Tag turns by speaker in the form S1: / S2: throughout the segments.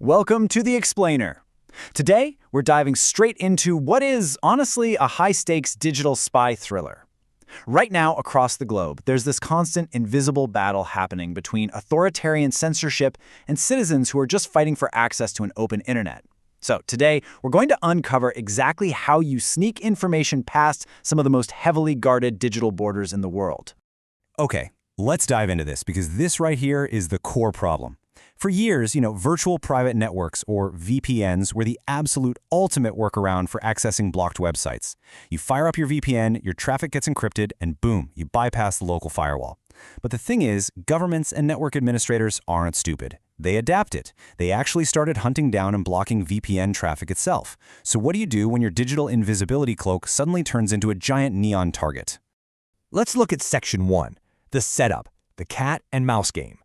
S1: Welcome to The Explainer. Today, we're diving straight into what is, honestly, a high-stakes digital spy thriller. Right now, across the globe, there's this constant, invisible battle happening between authoritarian censorship and citizens who are just fighting for access to an open internet. So today, we're going to uncover exactly how you sneak information past some of the most heavily guarded digital borders in the world.
S2: Okay, let's dive into this because this right here is the core problem. For years, virtual private networks, or VPNs, were the absolute ultimate workaround for accessing blocked websites. You fire up your VPN, your traffic gets encrypted, and boom, you bypass the local firewall. But the thing is, governments and network administrators aren't stupid. They adapted. They actually started hunting down and blocking VPN traffic itself. So what do you do when your digital invisibility cloak suddenly turns into a giant neon target?
S3: Let's look at Section 1, the setup, the cat and mouse game.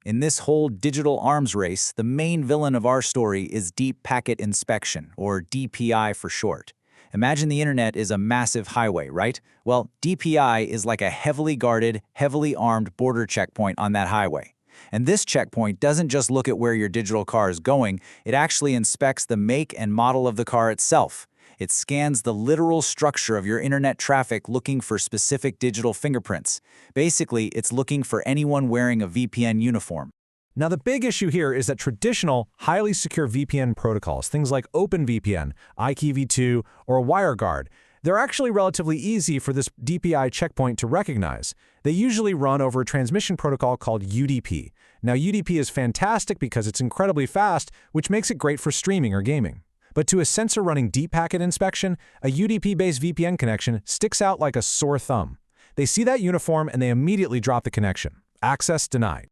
S1: In this whole digital arms race, the main villain of our story is Deep Packet Inspection, or DPI for short. Imagine the internet is a massive highway, right? Well, DPI is like a heavily guarded, heavily armed border checkpoint on that highway. And this checkpoint doesn't just look at where your digital car is going, it actually inspects the make and model of the car itself. It scans the literal structure of your internet traffic looking for specific digital fingerprints. Basically, it's looking for anyone wearing a VPN uniform.
S3: Now, the big issue here is that traditional, highly secure VPN protocols, things like OpenVPN, IKEv2, or WireGuard, they're actually relatively easy for this DPI checkpoint to recognize. They usually run over a transmission protocol called UDP. Now, UDP is fantastic because it's incredibly fast, which makes it great for streaming or gaming. But to a sensor running deep packet inspection, a UDP-based VPN connection sticks out like a sore thumb. They see that uniform and they immediately drop the connection. Access denied.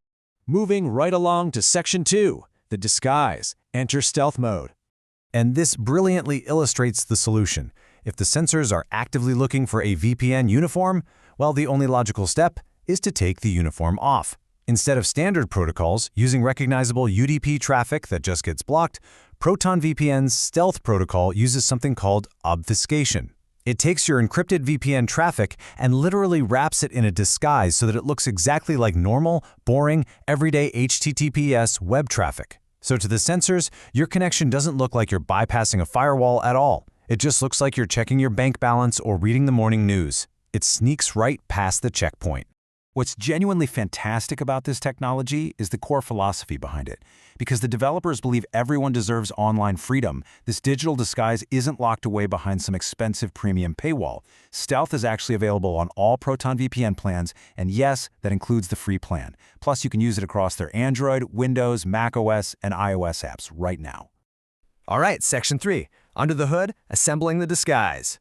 S3: Moving right along to Section 2, the disguise. Enter stealth mode.
S2: And this brilliantly illustrates the solution. If the sensors are actively looking for a VPN uniform, well, the only logical step is to take the uniform off. Instead of standard protocols using recognizable UDP traffic that just gets blocked, Proton VPN's stealth protocol uses something called obfuscation. It takes your encrypted VPN traffic and literally wraps it in a disguise so that it looks exactly like normal, boring, everyday HTTPS web traffic. So to the sensors, your connection doesn't look like you're bypassing a firewall at all. It just looks like you're checking your bank balance or reading the morning news. It sneaks right past the checkpoint.
S4: What's genuinely fantastic about this technology is the core philosophy behind it. Because the developers believe everyone deserves online freedom, this digital disguise isn't locked away behind some expensive premium paywall. Stealth is actually available on all Proton VPN plans, and yes, that includes the free plan. Plus, you can use it across their Android, Windows, macOS, and iOS apps right now.
S3: All right, Section 3, under the hood, assembling the disguise.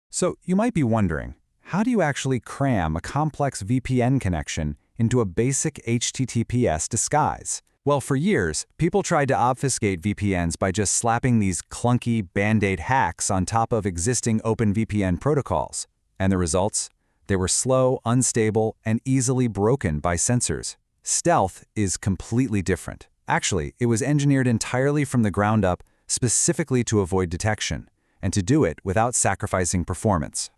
S2: So you might be wondering, how do you actually cram a complex VPN connection into a basic HTTPS disguise? Well, for years, people tried to obfuscate VPNs by just slapping these clunky Band-Aid hacks on top of existing OpenVPN protocols. And the results? They were slow, unstable, and easily broken by sensors. Stealth is completely different. Actually, it was engineered entirely from the ground up, specifically to avoid detection, and to do it without sacrificing performance.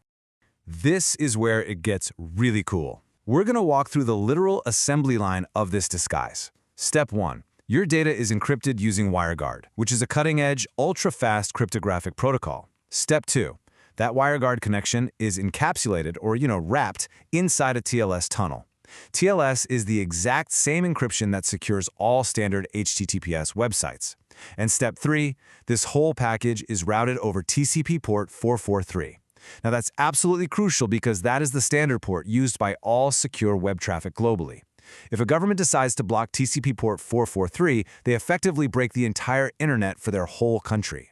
S4: This is where it gets really cool. We're going to walk through the literal assembly line of this disguise. Step 1. Your data is encrypted using WireGuard, which is a cutting-edge, ultra-fast cryptographic protocol. Step 2. That WireGuard connection is encapsulated or, wrapped inside a TLS tunnel. TLS is the exact same encryption that secures all standard HTTPS websites. And Step 3. This whole package is routed over TCP port 443. Now that's absolutely crucial because that is the standard port used by all secure web traffic globally. If a government decides to block TCP port 443, they effectively break the entire internet for their whole country.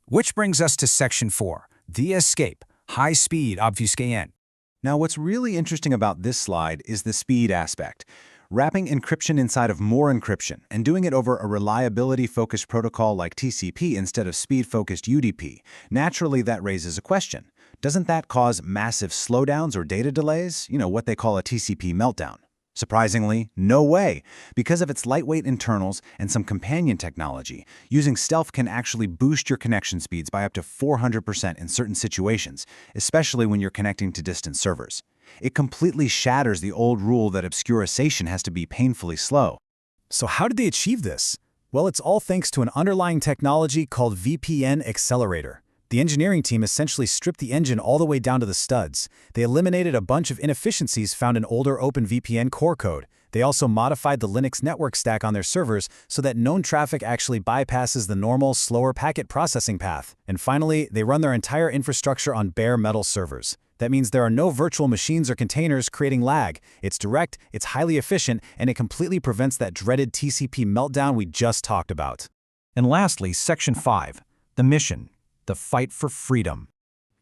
S5: Which brings us to Section 4, the escape, high-speed obfuscation.
S1: Now, what's really interesting about this slide is the speed aspect. Wrapping encryption inside of more encryption and doing it over a reliability-focused protocol like TCP instead of speed-focused UDP. Naturally, that raises a question. Doesn't that cause massive slowdowns or data delays? What they call a TCP meltdown. Surprisingly, no way. Because of its lightweight internals and some companion technology, using stealth can actually boost your connection speeds by up to 400% in certain situations, especially when you're connecting to distant servers. It completely shatters the old rule that obscuration has to be painfully slow.
S2: So how did they achieve this? Well, it's all thanks to an underlying technology called VPN Accelerator. The engineering team essentially stripped the engine all the way down to the studs. They eliminated a bunch of inefficiencies found in older OpenVPN core code. They also modified the Linux network stack on their servers so that known traffic actually bypasses the normal, slower packet processing path. And finally, they run their entire infrastructure on bare metal servers. That means there are no virtual machines or containers creating lag. It's direct, it's highly efficient, and it completely prevents that dreaded TCP meltdown we just talked about.
S5: And lastly, Section 5, the mission, the fight for freedom.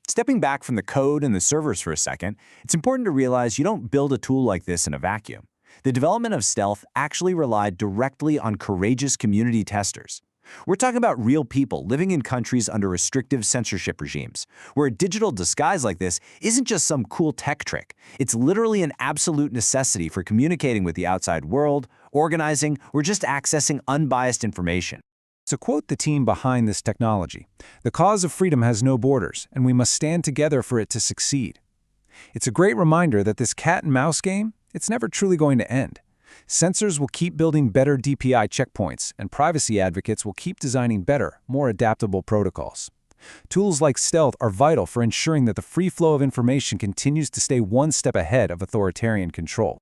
S1: Stepping back from the code and the servers for a second, it's important to realize you don't build a tool like this in a vacuum. The development of Stealth actually relied directly on courageous community testers. We're talking about real people living in countries under restrictive censorship regimes, where a digital disguise like this isn't just some cool tech trick. It's literally an absolute necessity for communicating with the outside world, organizing, or just accessing unbiased information.
S5: To quote the team behind this technology, "The cause of freedom has no borders, and we must stand together for it to succeed." It's a great reminder that this cat-and-mouse game, it's never truly going to end. Censors will keep building better DPI checkpoints, and privacy advocates will keep designing better, more adaptable protocols. Tools like Stealth are vital for ensuring that the free flow of information continues to stay one step ahead of authoritarian control.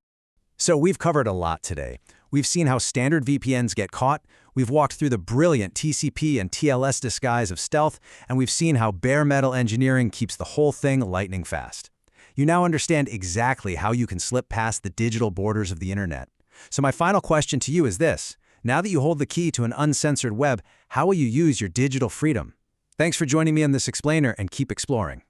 S2: So we've covered a lot today. We've seen how standard VPNs get caught, we've walked through the brilliant TCP and TLS disguise of Stealth, and we've seen how bare metal engineering keeps the whole thing lightning fast. You now understand exactly how you can slip past the digital borders of the internet. So my final question to you is this: now that you hold the key to an uncensored web, how will you use your digital freedom? Thanks for joining me on this explainer, and keep exploring.